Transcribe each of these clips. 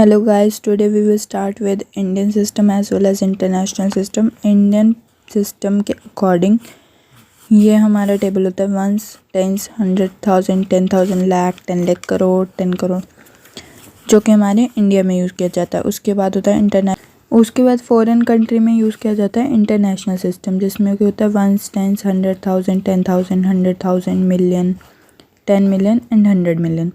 Hello guys, today we will start with Indian system as well as international system. Indian system के according ये हमारा table होता है ones, tens, 100,000, 10,000, lakh, 10 lakh, crore, 10 crore, जो कि हमारे इंडिया में यूज़ किया जाता है। उसके बाद होता है उसके बाद फॉरेन कंट्री में यूज़ किया जाता है इंटरनेशनल सिस्टम, जिसमें कि होता है ones, tens, 100,000, 10,000, 100,000, million, 10 million and 100 million.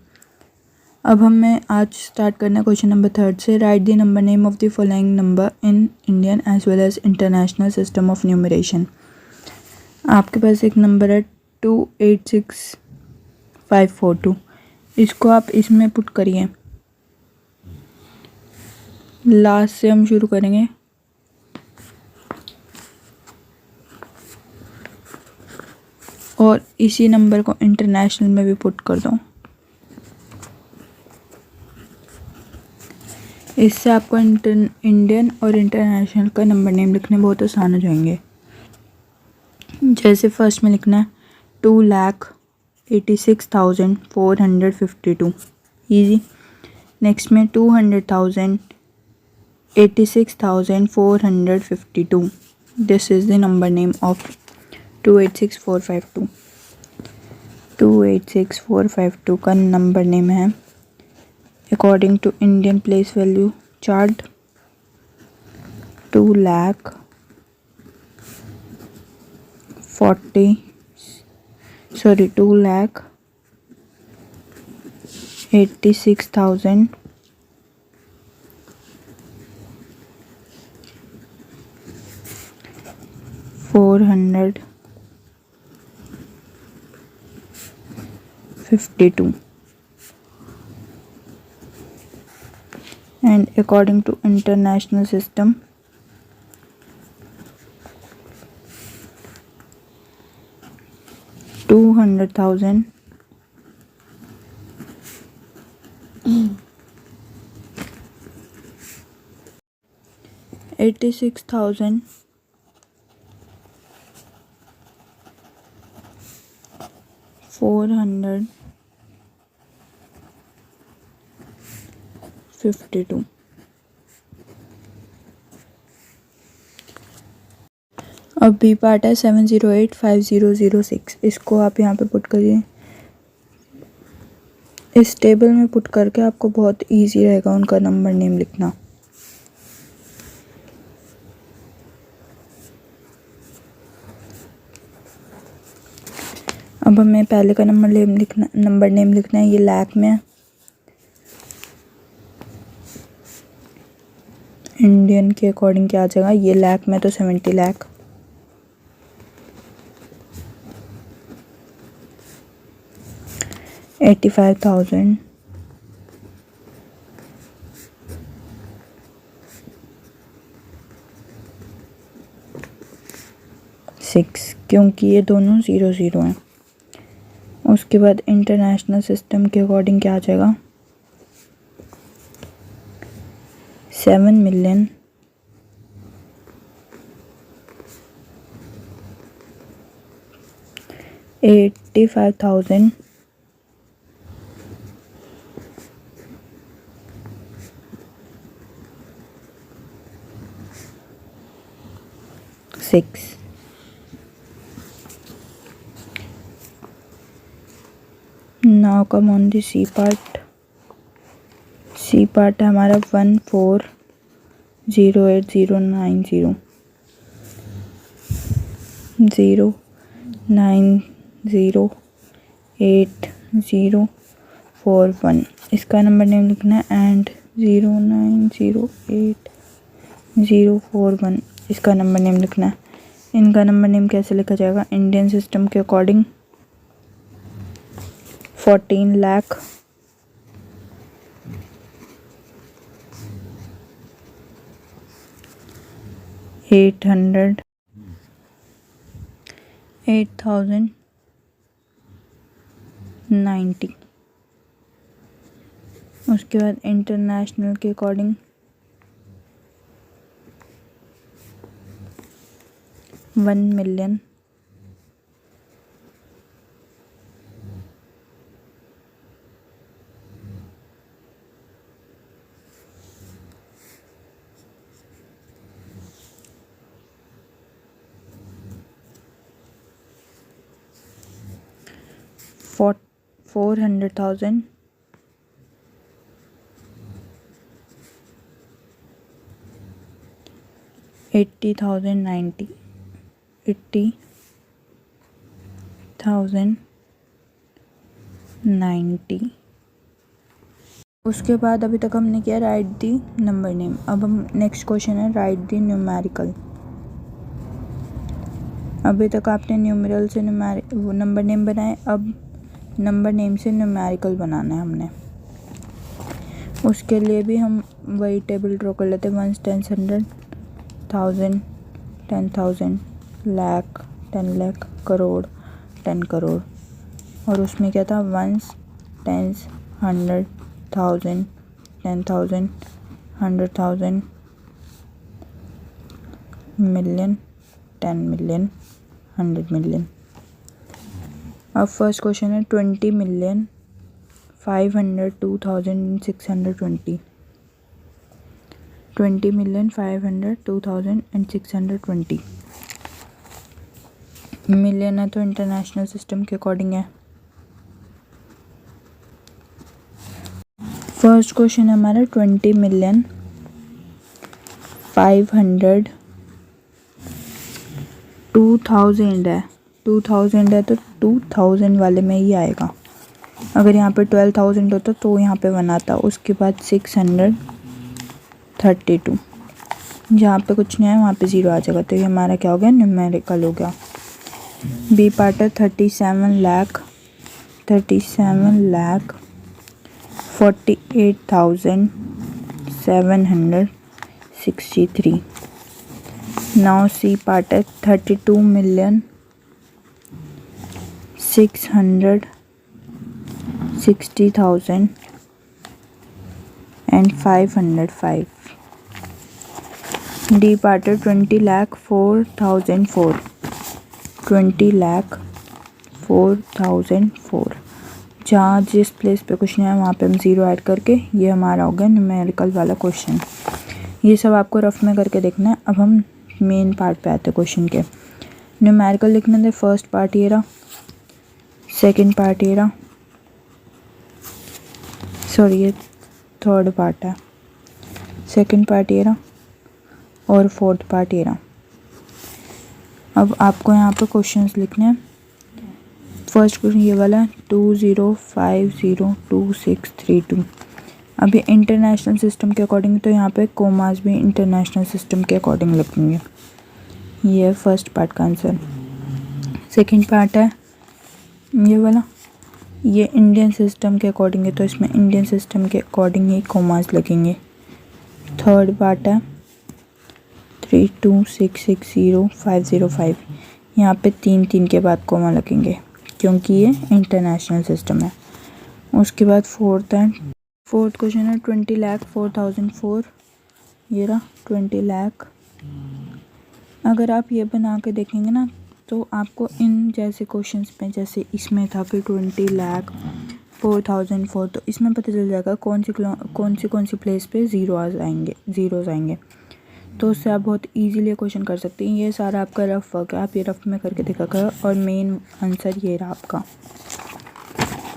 अब हमें आज स्टार्ट करना है क्वेश्चन नंबर 3 से। Write the number name of the following number in Indian as well as international system of numeration. आपके पास एक नंबर है 286542। इसको आप इसमें पुट करिए। लास्ट से हम शुरू करेंगे। और इसी नंबर को इंटरनेशनल में भी पुट कर दो। इससे आपको इंडियन और इंटरनेशनल का नंबर नेम लिखने बहुत आसान हो जाएंगे। जैसे फर्स्ट में लिखना है 2,86,452, ईजी। नेक्स्ट में 200,000, 86,452। This is the number name of 286452। 286452 का नंबर नेम है according to Indian place value chart 2,86,452 and according to international system 200,000, 86,000, 452। अब बी पार्ट है 7085006। इसको आप यहाँ पे पुट करिए। इस टेबल में पुट करके आपको बहुत इजी रहेगा उनका नंबर नेम लिखना। अब हमें पहले का नंबर नेम लिखना है। ये लाख में है। इंडियन के अकॉर्डिंग क्या आ जाएगा? ये लाख में तो 70 लाख। $85,000, 6, क्योंकि ये दोनों 0 हैं। उसके बाद इंटरनेशनल सिस्टम के अकॉर्डिंग क्या आ जाएगा? 7 million, 85,000, 6। Now come on the C part. C part है हमारा 1408,090 0908041। इसका नंबर नेम लिखना है एंड 0908041। इसका नंबर नेम लिखना है। इनका नंबर नेम कैसे लिखा जाएगा इंडियन सिस्टम के अकॉर्डिंग? 14 लाख, 8,090। उसके बाद इंटरनेशनल के अकॉर्डिंग 1 मिलियन, 1 400,000, 80,000, 90. उसके बाद अभी तक हमने किया राइट दी नंबर नेम। अब हम नेक्स्ट क्वेश्चन है राइट दी न्यूमेरिकल। अभी तक आपने न्यूमेरल से नंबर नेम बनाए, अब नंबर नेम से न्यूमेरिकल बनाना है हमने। उसके लिए भी हम वही टेबल ड्रॉ कर लेते हैं, 1, 10, 100, 1000, 10,000, लाख, 10 लाख, करोड़, 10 करोड़। और उसमें क्या था, 1s, 10s, 100, 1000, 10,000, 100,000, million, 10 million, 100 million. अब फर्स्ट क्वेश्चन है 20,502,620। 20,502,620 मिलियन है तो इंटरनेशनल सिस्टम के अकॉर्डिंग है। फर्स्ट क्वेश्चन है हमारा 20,502,000 है। 2000 है तो 2000 वाले में ही आएगा। अगर यहाँ पे 12,000 होता तो यहाँ पे 1 आता। उसके बाद 632, जहाँ पे कुछ नहीं है वहाँ पे 0 आ जाएगा, तो ये हमारा क्या हो गया, न्यूमेरिकल हो गया। बी पार्ट है 37 लाख 48,763। नाउ सी पार्ट है 32,660,505। डी पार्ट है 20,04,004। 20,04,004। जहाँ जिस प्लेस पे कुछ नहीं है वहाँ पे हम 0 ऐड करके, ये हमारा हो गया न्यूमेरिकल वाला क्वेश्चन। ये सब आपको रफ में करके देखना है। अब हम मेन पार्ट पे आते हैं क्वेश्चन के। न्यूमेरिकल लिखने थे, फर्स्ट पार्ट ये रहा, सेकंड पार्ट ये रहा, सॉरी ये थर्ड पार्ट है, सेकंड पार्ट ये रहा और फोर्थ पार्ट ये रहा। अब आपको यहाँ पे क्वेश्चंस लिखने हैं। फर्स्ट क्वेश्चन ये वाला 20502632। अब ये इंटरनेशनल सिस्टम के अकॉर्डिंग, तो यहाँ पे कोमास भी इंटरनेशनल सिस्टम के अकॉर्डिंग लिखेंगे। ये है फर्स्ट पार्ट का आंसर। सेकंड पार्ट है ये वाला, ये इंडियन सिस्टम के अकॉर्डिंग है, तो इसमें इंडियन सिस्टम के अकॉर्डिंग ही कोमास लगेंगे। थर्ड पार्ट है 32660505। यहाँ पे 3 के बाद कोमा लगेंगे क्योंकि ये इंटरनेशनल सिस्टम है। उसके बाद फोर्थ क्वेश्चन है 20,04,004। ये रहा 20 लाख। अगर आप ये बना के देखेंगे ना तो आपको इन जैसे क्वेश्चंस में, जैसे इसमें था फिर 20,04,004, तो इसमें पता चल जाएगा कौन सी प्लेस पे ज़ीरोज़ आएंगे। तो उससे आप बहुत इजीली क्वेश्चन कर सकते हैं। ये सारा आपका रफ वर्क है, आप ये रफ में करके देखा करो और मेन आंसर ये रहा आपका।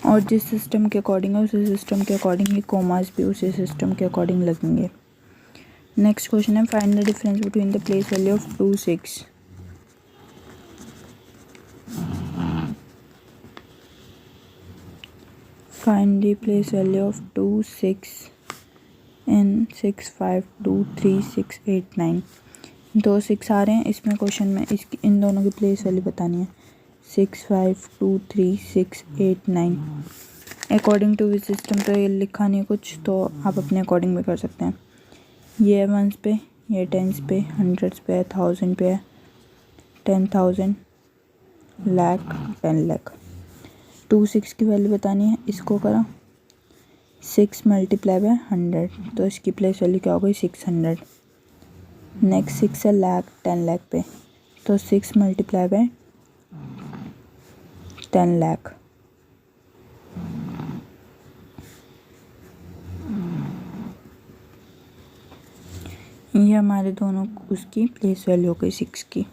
और जिस सिस्टम के अकॉर्डिंग है उसी सिस्टम के अकॉर्डिंग ही कोमास भी उसी सिस्टम के अकॉर्डिंग लगेंगे। नेक्स्ट क्वेश्चन है find the difference between the place value of 2, 6। Find the place value of 2, 6 इन 6, 5, 2, 3, 6, 8, 9। 2 6 आ रहे हैं इसमें क्वेश्चन में, इसकी इन दोनों की प्लेस वैल्यू बतानी है। 6, 5, 2, 3, 6, 8, 9। अकॉर्डिंग टू विच सिस्टम, तो ये लिखा नहीं कुछ, तो आप अपने अकॉर्डिंग भी कर सकते हैं। ये 1s पे, ये 10s पे, 100s पे है, 1000 पे है, 10,000, लाख, 10 लाख। 2, 6 की वैल्यू बतानी है। इसको करा 6 मल्टीप्लाई बाय 100, तो इसकी प्लेस वैल्यू क्या हो गई, 600। नेक्स्ट 6 है लाख, 10 लाख पे, तो 6 मल्टीप्लाई बाय 10 लाख। ये हमारे दोनों उसकी प्लेस वैल्यू हो गई 6 की।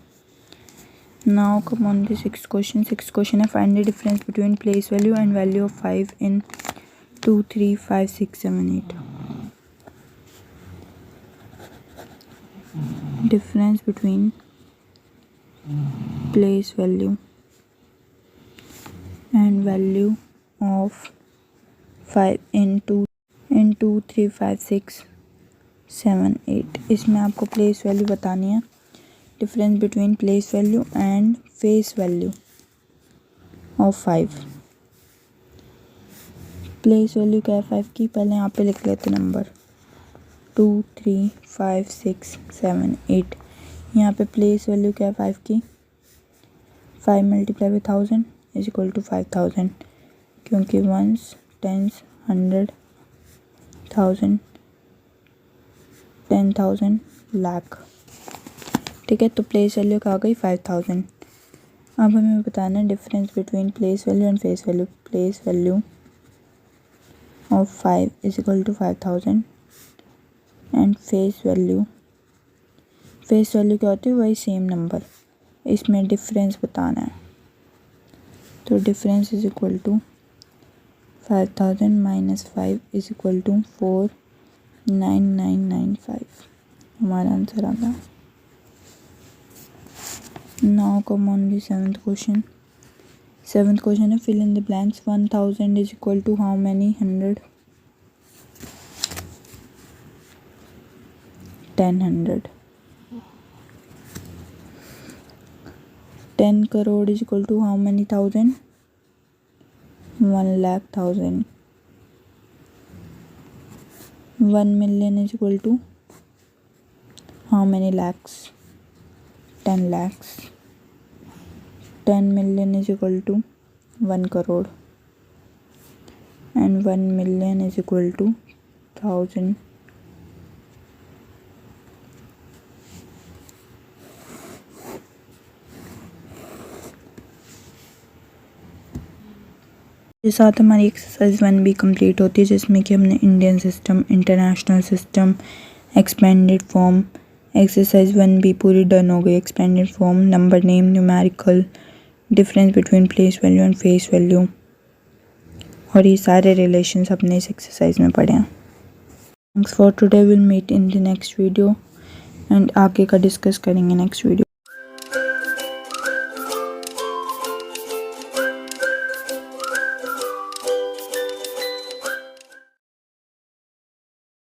Now come on the sixth question. Sixth question है find the difference between place value and value of 5 in 2, 3, 5, 6, 7, 8. Difference between place value and value of 5 in 2, 3, 5, 6, 7, 8. इसमें आपको प्लेस वैल्यू बतानी है. Difference between place value and face value of 5. Place value क्या है 5 की, पहले यहाँ पे लिख लेते नंबर 2, 3, 5, 6, 7, 8. यहाँ पे प्लेस वैल्यू क्या है 5 की, 5 multiply with 1000 is equal to 5000, क्योंकि वंस, टेंस, 100, 1000, 10,000, लाख. ठीक है, तो प्लेस वैल्यू क्या आ गई 5000. अब हमें बताना है difference between place value and face value. Place value of 5 is equal to 5000 and face value क्या होती है, वही सेम नंबर. इसमें डिफरेंस बताना है, तो difference is equal to 5000 minus 5 is equal to 49995. हमारा आंसर आ गया. Now come on the seventh question. Seventh question है fill in the blanks. 1000 is equal to how many 100? 10 crore is equal to how many thousand? 1,00,000. 1 million is equal to how many lakhs? 10 lakhs. 10 million is equal to 1 crore and 1 million is equal to 1000. के साथ हमारी exercise 1 भी complete होती है, जिसमें कि हमने Indian system, international system, expanded form. Exercise 1 भी पूरी डन हो गई. Expanded form, number name, numerical, difference between place value and face value, और ये सारे रिलेशंस अपने इस एक्सरसाइज में पढ़े हैं. Thanks for today. Will meet in the next video and आगे का डिस्कस करेंगे नेक्स्ट वीडियो.